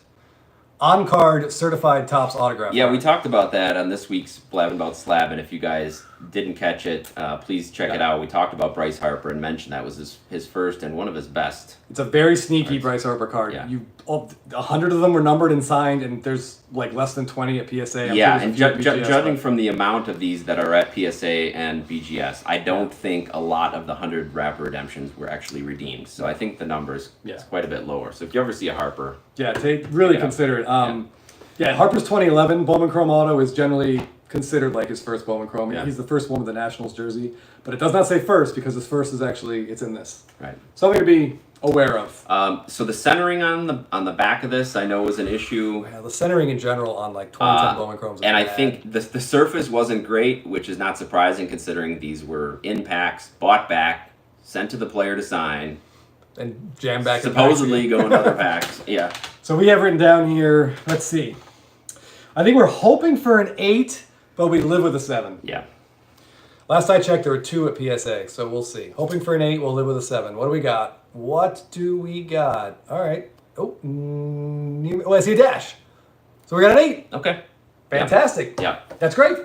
on-card certified Topps autograph. Yeah, we talked about that on this week's Blabbin Bout Slabbin. If you guys didn't catch it, please check it out. We talked about Bryce Harper and mentioned that was his first and one of his best. It's a very sneaky Bryce Harper card. Yeah. 100 of them were numbered and signed, and there's like less than 20 at PSA. And judging from the amount of these that are at PSA and BGS, I don't think a lot of the 100 wrapper redemptions were actually redeemed. So I think the number is quite a bit lower. So if you ever see a Harper... really consider it. Harper's 2011 Bowman Chrome auto is generally considered like his first Bowman Chrome. Yeah. He's the first one with the Nationals jersey, but it does not say first because his first is actually, it's in this. Right. Something to be aware of. So the centering on the back of this, I know, was an issue. Yeah, the centering in general on like 2010 Bowman Chromes. And I think the surface wasn't great, which is not surprising considering these were in packs, bought back, sent to the player to sign. and jam back. Supposedly going other packs. Yeah. So we have written down here. Let's see. I think we're hoping for an 8, but we live with a 7. Yeah. Last I checked, there were 2 at PSA, so we'll see. Hoping for an 8, we'll live with a 7. What do we got? All right. Oh, I see a dash. So we got an 8. Okay. Fantastic. Yeah. That's great.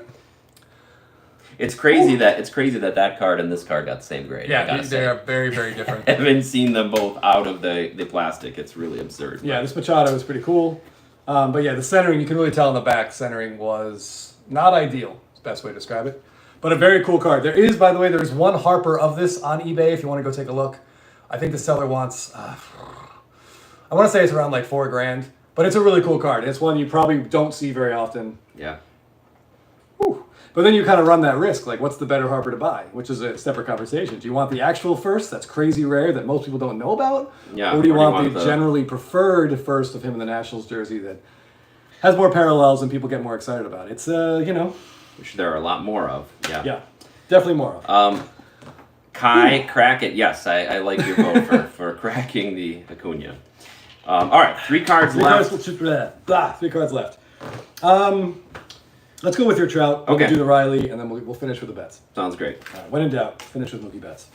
It's crazy that card and this card got the same grade. Yeah, they are very, very different. I haven't seen them both out of the plastic. It's really absurd. Yeah, this Machado is pretty cool. But yeah, the centering, you can really tell in the back, centering was not ideal. It's the best way to describe it. But a very cool card. There is, by the way, there's one Harper of this on eBay if you want to go take a look. I think the seller wants, I want to say it's around like $4,000. But it's a really cool card. It's one you probably don't see very often. Yeah. Whew. But then you kind of run that risk. Like, what's the better Harper to buy? Which is a separate conversation. Do you want the actual first that's crazy rare that most people don't know about? Yeah. Or do you want the generally preferred first of him in the Nationals jersey that has more parallels and people get more excited about? It's, which there are a lot more of. Yeah. Yeah. Definitely more of. Kai, crack it. Yes, I like your vote for cracking the Acuna. All right, 3 cards left. 3 cards left. Let's go with your Trout. Okay. We'll do the Riley, and then we'll finish with the bets. Sounds great. All right, when in doubt, finish with Mookie Betts.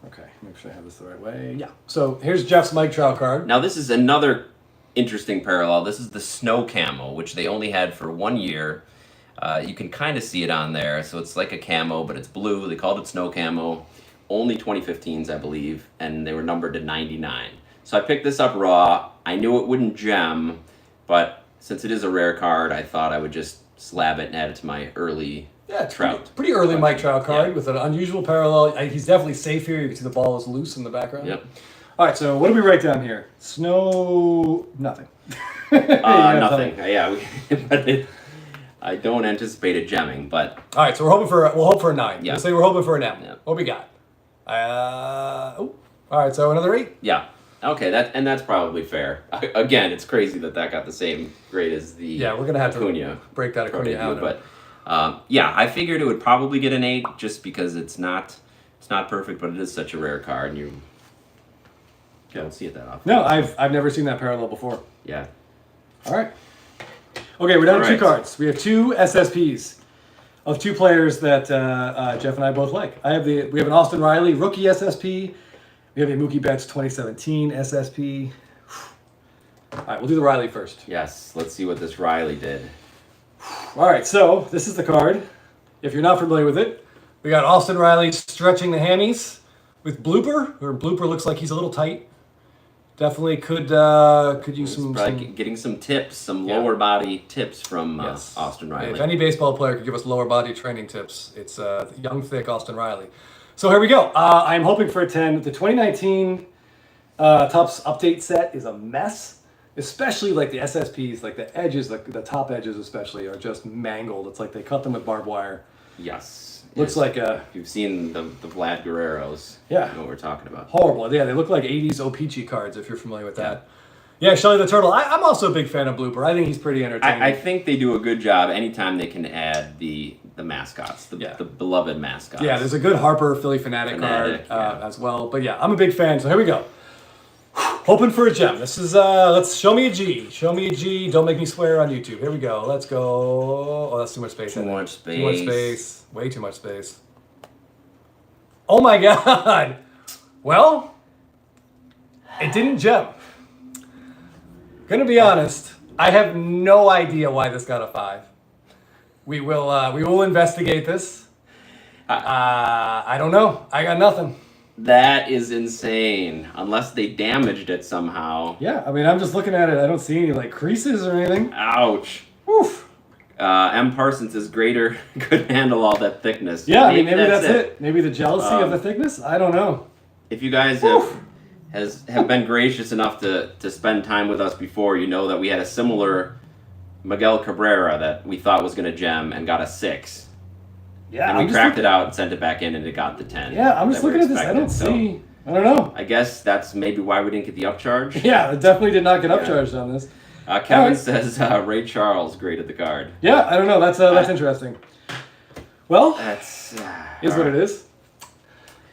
Okay, make sure I have this the right way. Yeah. So here's Jeff's Mike Trout card. Now this is another interesting parallel. This is the snow camo, which they only had for 1 year. You can kind of see it on there. So it's like a camo, but it's blue. They called it snow camo. Only 2015s, I believe, and they were numbered to 99. So I picked this up raw. I knew it wouldn't gem, but since it is a rare card, I thought I would just slab it and add it to my early Trout. Pretty early Mike Trout card with an unusual parallel. He's definitely safe here. You can see the ball is loose in the background. Yep. All right, so what do we write down here? Snow... Nothing. Nothing. But I don't anticipate it gemming, but... All right, so we'll hope for a 9. Yeah. Let's say we're hoping for an M. Yeah. What we got? All right, so another 8? Yeah. Okay, that's probably fair. Again, it's crazy that got the same grade as the we're gonna have Acuna to break that Acuna out. But I figured it would probably get an 8 just because it's not perfect, but it is such a rare card, and you don't see it that often. No, I've never seen that parallel before. Yeah. All right. Okay, we're down to 2 cards. We have 2 SSPs of 2 players that Jeff and I both like. We have an Austin Riley rookie SSP. We have a Mookie Betts 2017 SSP. All right, we'll do the Riley first. Yes, let's see what this Riley did. All right, so this is the card. If you're not familiar with it, we got Austin Riley stretching the hammies with blooper. Or blooper looks like he's a little tight. Definitely could use some getting some tips, some lower body tips from Austin Riley. If any baseball player could give us lower body training tips, it's young, thick Austin Riley. So here we go. I'm hoping for a 10. The 2019 Topps update set is a mess, especially like the SSPs, like the edges, like the top edges especially, are just mangled. It's like they cut them with barbed wire. Yes. Looks like a... If you've seen the Vlad Guerreros, yeah, you know what we're talking about. Horrible. Yeah, they look like 80s O-Pee-Chee cards, if you're familiar with that. Yeah, Shelly the Turtle. I'm also a big fan of Blooper. I think he's pretty entertaining. I think they do a good job anytime they can add the mascots, the beloved mascots. Yeah, there's a good Harper Philly Fanatic card as well. But yeah, I'm a big fan. So here we go. Hoping for a gem. This is, let's show me a G. Show me a G. Don't make me swear on YouTube. Here we go. Let's go. Oh, that's too much space. Too much space. Too much space. Way too much space. Oh my God. Well, it didn't gem. Gonna be honest, I have no idea why this got a 5. We will investigate this. I don't know. I got nothing. That is insane. Unless they damaged it somehow. Yeah, I mean, I'm just looking at it. I don't see any like creases or anything. Ouch. Oof. M. Parsons is greater. Could handle all that thickness. Yeah, I mean, maybe that's it. Maybe the jealousy of the thickness. I don't know. If you guys have been gracious enough to spend time with us before, you know that we had a similar Miguel Cabrera that we thought was going to gem and got a 6. Yeah, and we cracked it out and sent it back in and it got the 10. Yeah, I'm just looking at this. I don't see. I don't know. I guess that's maybe why we didn't get the upcharge. Yeah, it definitely did not get upcharged on this. Kevin says Ray Charles graded the card. Yeah, I don't know. That's interesting. Well, that's is what it is.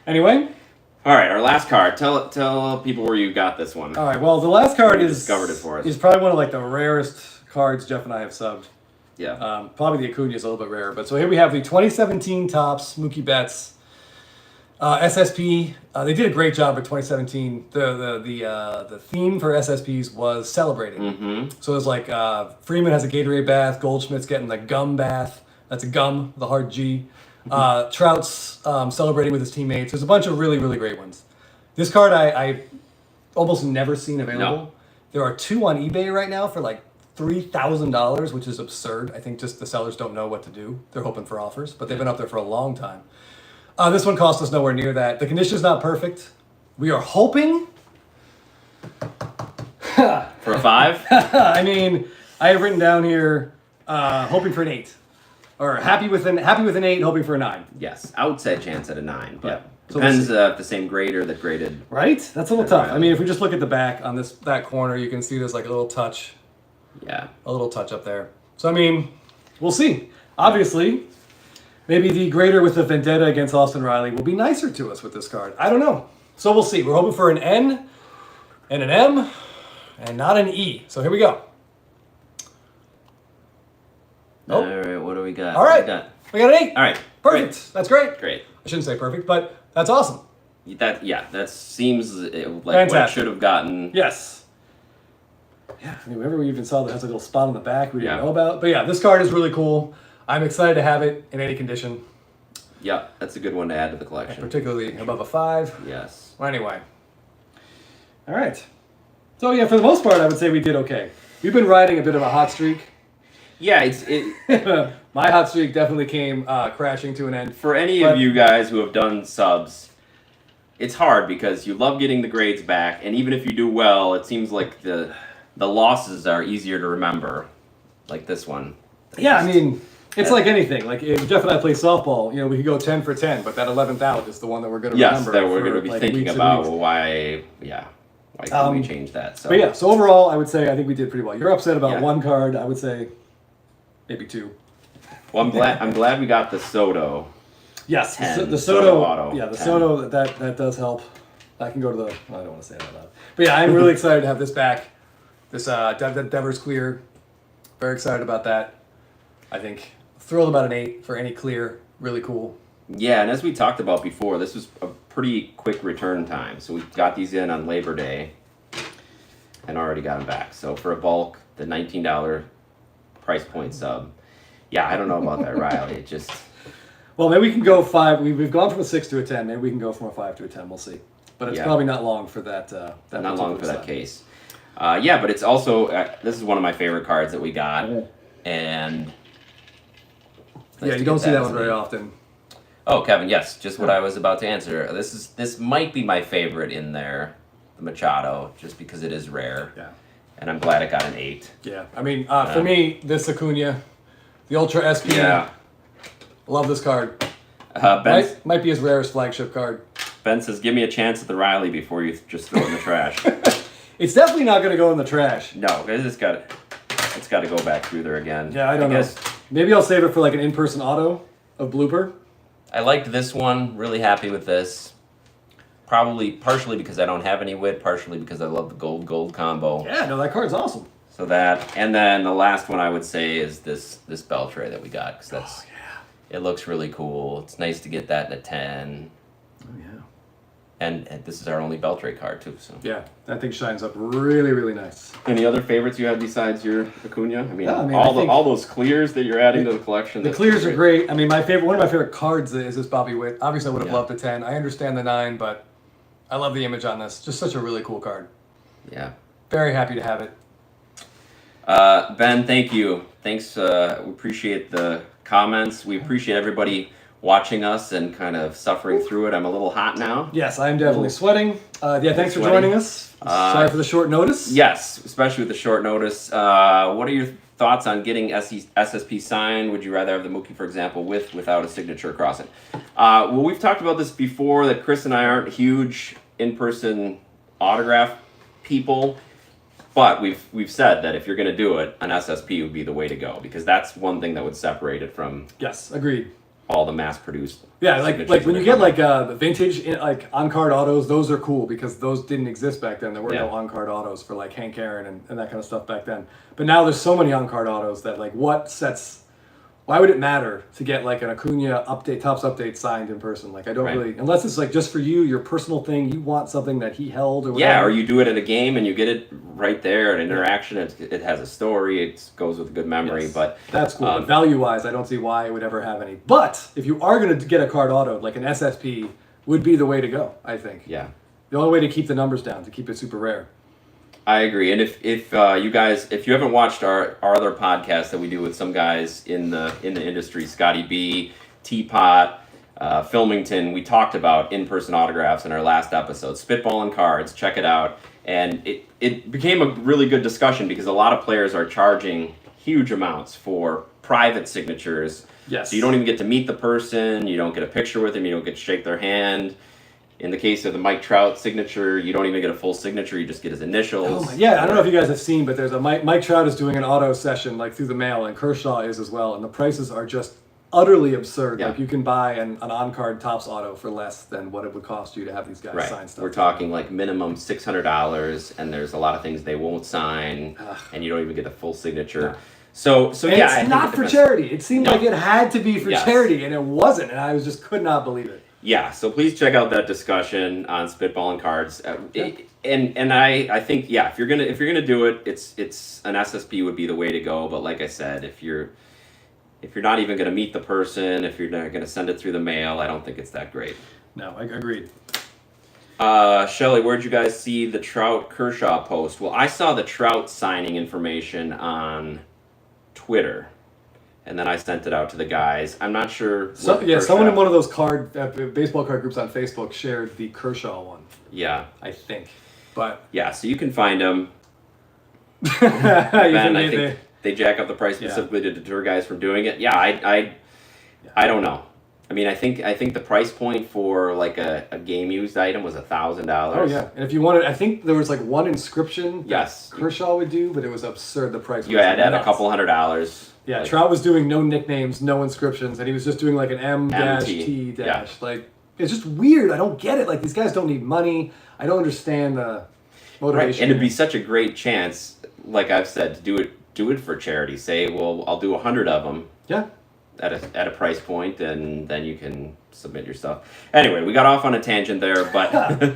Anyway, All right, our last card. Tell people where you got this one. All right. Well, the last card You discovered it for us. is probably one of like the rarest cards Jeff and I have subbed. Yeah. Probably the Acuna is a little bit rare, but so here we have the 2017 Topps Mookie Betts SSP. They did a great job with 2017. The theme for SSPs was celebrating. Mm-hmm. So it was like Freeman has a Gatorade bath, Goldschmidt's getting the gum bath. That's a gum, the hard G. Trout's celebrating with his teammates. There's a bunch of really, really great ones. This card I almost never seen available. No. There are 2 on eBay right now for like $3,000, which is absurd. I think just the sellers don't know what to do. They're hoping for offers, but they've been up there for a long time. This one cost us nowhere near that. The condition's not perfect. We are hoping. For a 5? I mean, I have written down here hoping for an 8. Or happy with an 8, hoping for a 9. Yes. Outside chance at a 9, but Yeah. So depends if the same grader that graded. Right? That's a little tough. Right. I mean, if we just look at the back on that corner, you can see there's like a little touch. Yeah. A little touch up there. So, I mean, we'll see. Obviously, maybe the grader with the vendetta against Austin Riley will be nicer to us with this card. I don't know. So we'll see. We're hoping for an N and an M and not an E. So here we go. All right, what do we got? All What right. we got? We got an 8. All right. Perfect. That's great. Great. I shouldn't say perfect, but that's awesome. That seems like what it Fantastic. should have gotten. Yes. Yeah, I mean, whenever we even saw that has a little spot on the back we didn't Yeah. know about. But yeah, this card is really cool. I'm excited to have it in any condition, Yeah, that's a good one to add to the collection. particularly above a 5. Yes. Well, anyway. All right. So yeah, for the most part, I would say we did okay. We've been riding a bit of a hot streak. Yeah, it My hot streak definitely came crashing to an end. for any of you guys who have done subs, it's hard because you love getting the grades back, and even if you do well, it seems like the losses are easier to remember, like this one. Yeah, I mean, it's like anything. Like if Jeff and I play softball, you know, we could go 10 for 10, but that 11th out is the one that we're going to Yes, remember. that we're for, going to be like, thinking weeks and about weeks. why can we change that? So But yeah, so overall, I would say I think we did pretty well. You're upset about Yeah. one card. I would say maybe 2. well, I'm glad we got the Soto. Yes, 10, the Soto Soto. auto, Yeah, the 10. Soto that does help. I can go to the. I don't want to say that loud. But yeah, I'm really excited to have this back. This Devers clear. Very excited about that. I think thrilled about an 8 for any clear. Really cool. Yeah, and as we talked about before, this was a pretty quick return time. So we got these in on Labor Day and already got them back. So for a bulk, the $19 price point sub. Yeah, I don't know about that, Riley. It just... Well, maybe we can go 5. We've gone from a 6 to a 10. Maybe we can go from a 5 to a 10. We'll see. But it's Yeah. probably not long for that. Not long for that side. case. Yeah, but it's also... this is one of my favorite cards that we got. And... nice Yeah, to you don't get see that as one very an 8. often. Oh, Kevin, yes, just what I was about to answer. This might be my favorite in there, the Machado, just because it is rare. Yeah. And I'm glad it got an 8. Yeah. I mean, for me, this Acuna, the Ultra SP. Yeah. Love this card. Ben, Might be his rarest flagship card. Ben says, give me a chance at the Riley before you just throw it in the trash. It's definitely not going to go in the trash. No, it's got to go back through there again. Yeah, I don't know. Maybe I'll save it for like an in-person auto of Blooper. I liked this one. Really happy with this. Probably partially because I don't have any Witt, partially because I love the gold combo. Yeah, no, that card's awesome. So that, and then the last one I would say is this Beltray that we got, because that's it looks really cool. It's nice to get that in a 10. Oh yeah. And this is our only Beltray card too. So Yeah, that thing shines up really, really nice. any other favorites you have besides your Acuna? I mean, I think all those clears that you're adding to the collection. The that's clears are great. I mean, one of my favorite cards is this Bobby Witt. Obviously, I would have Yeah. loved a 10. I understand the 9, but I love the image on this. Just such a really cool card. Yeah. Very happy to have it. Ben, thank you. Thanks. We appreciate the comments. We appreciate everybody watching us and kind of suffering through it. I'm a little hot now. Yes, I am definitely sweating. Yeah, thanks for Sweaty. joining us. Sorry for the short notice. Yes, especially with the short notice. What are your thoughts on getting SSP signed? Would you rather have the Mookie, for example, without a signature across it? Well, we've talked about this before, that Chris and I aren't huge in-person autograph people. But we've said that if you're going to do it, an SSP would be the way to go, because that's one thing that would separate it from Yes, agreed. all the mass-produced. Yeah, like when you get like the vintage like on-card autos, those are cool because those didn't exist back then. There were no on-card autos for like Hank Aaron and that kind of stuff back then. But now there's so many on-card autos that like why would it matter to get like an Acuna Topps update signed in person? Like I don't really, unless it's like just for you, your personal thing, you want something that he held or whatever. Yeah, or you do it at a game and you get it right there, an interaction. It has a story. It goes with a good memory. Yes. But that's cool. But value-wise, I don't see why it would ever have any. But if you are going to get a card auto, like an SSP would be the way to go, I think. Yeah. The only way to keep the numbers down, to keep it super rare. I agree, and if you guys, if you haven't watched our other podcast that we do with some guys in the industry, Scotty B, Teapot, Filmington, we talked about in-person autographs in our last episode, Spitballing Cards. Check it out, and it became a really good discussion because a lot of players are charging huge amounts for private signatures. Yes. So you don't even get to meet the person, you don't get a picture with them, you don't get to shake their hand. In the case of the Mike Trout signature, you don't even get a full signature, you just get his initials. Yeah, I don't know if you guys have seen, but there's a Mike Trout is doing an auto session like through the mail, and Kershaw is as well, and the prices are just utterly absurd. Yeah. Like you can buy an on-card Topps auto for less than what it would cost you to have these guys sign stuff. We're talking like minimum $600, and there's a lot of things they won't sign, and you don't even get a full signature. No. So and yeah, it's not for charity. It seemed like it had to be for charity, and it wasn't, and I just could not believe it. Yeah, so please check out that discussion on Spitballing Cards, and I think if you're gonna do it, it's an SSP would be the way to go. But like I said, if you're not even gonna meet the person, if you're not gonna send it through the mail, I don't think it's that great. No, I agreed. Shelly, where'd you guys see the Trout Kershaw post? Well, I saw the Trout signing information on Twitter. And then I sent it out to the guys. I'm not sure. Someone in one of those baseball card groups on Facebook shared the Kershaw one. Yeah, I think. But yeah, so you can find them. Ben, I think they jack up the price specifically to deter guys from doing it. Yeah, I don't know. I mean, I think the price point for like a game used item was $1,000. Oh yeah, and if you wanted, I think there was like one inscription. Yes, Kershaw would do, but it was absurd. The price. You had to add a couple $100. Yeah, like, Trout was doing no nicknames, no inscriptions, and he was just doing like an M-T-. Like, it's just weird. I don't get it. Like, these guys don't need money. I don't understand the motivation. Right. And it'd be such a great chance, like I've said, to do it for charity. Say, well, I'll do 100 of them. Yeah. At a price point, and then you can submit your stuff. Anyway, we got off on a tangent there, but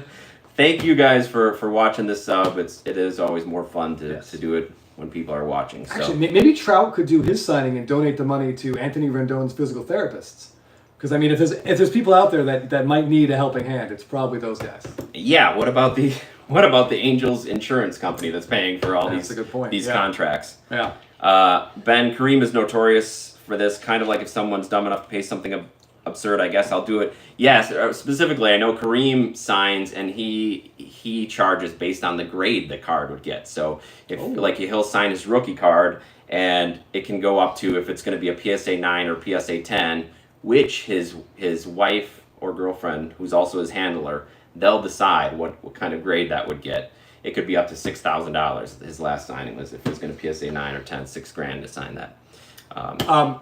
thank you guys for watching this sub. It is always more fun to do it when people are watching. So. Actually, maybe Trout could do his signing and donate the money to Anthony Rendon's physical therapists. Because I mean, if there's people out there that might need a helping hand, it's probably those guys. Yeah. What about the Angels insurance company that's paying for all these contracts? Yeah. Ben, Kareem is notorious for this. Kind of like if someone's dumb enough to pay something absurd, I guess I'll do it. Yes, specifically, I know Kareem signs and he charges based on the grade the card would get. So if he'll sign his rookie card and it can go up to, if it's going to be a PSA 9 or PSA 10, which his wife or girlfriend, who's also his handler, they'll decide what kind of grade that would get. It could be up to $6,000. His last signing was, if it was going to PSA 9 or 10, $6,000 to sign that.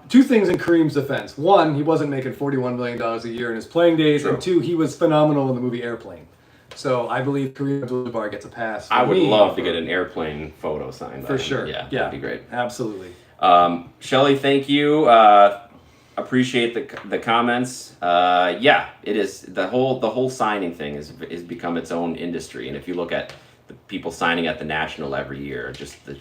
Two things in Kareem's defense. One, he wasn't making $41 million a year in his playing days, and two, he was phenomenal in the movie Airplane. So I believe Kareem Abdul-Jabbar gets a pass. I would love to get an Airplane photo signed by him. For sure. Yeah, that'd be great. Absolutely. Shelly, thank you. Appreciate the comments. It is the whole signing thing is become its own industry, and if you look at the people signing at the National every year, just the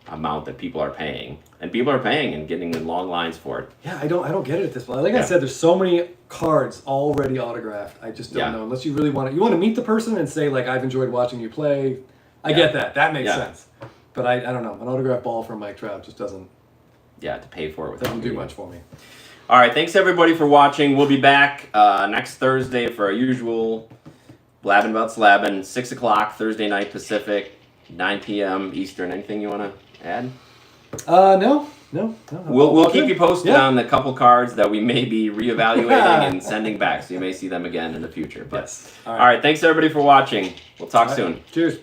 amount that people are paying, and getting in long lines for it. Yeah, I don't get it at this point. Like I said, there's so many cards already autographed. I just don't know, unless you really want to meet the person and say like, I've enjoyed watching you play. I get that makes sense, but I don't know, an autographed ball from Mike Trout just doesn't to pay for it doesn't do much for me. All right, thanks everybody for watching. We'll be back next Thursday for our usual Blabbin Bout Slabbin, 6 o'clock Thursday night Pacific, 9 p.m. Eastern. Anything you want to add? No. We'll keep you posted on the couple cards that we may be reevaluating and sending back, so you may see them again in the future. But all right, thanks everybody for watching. We'll talk soon. Cheers.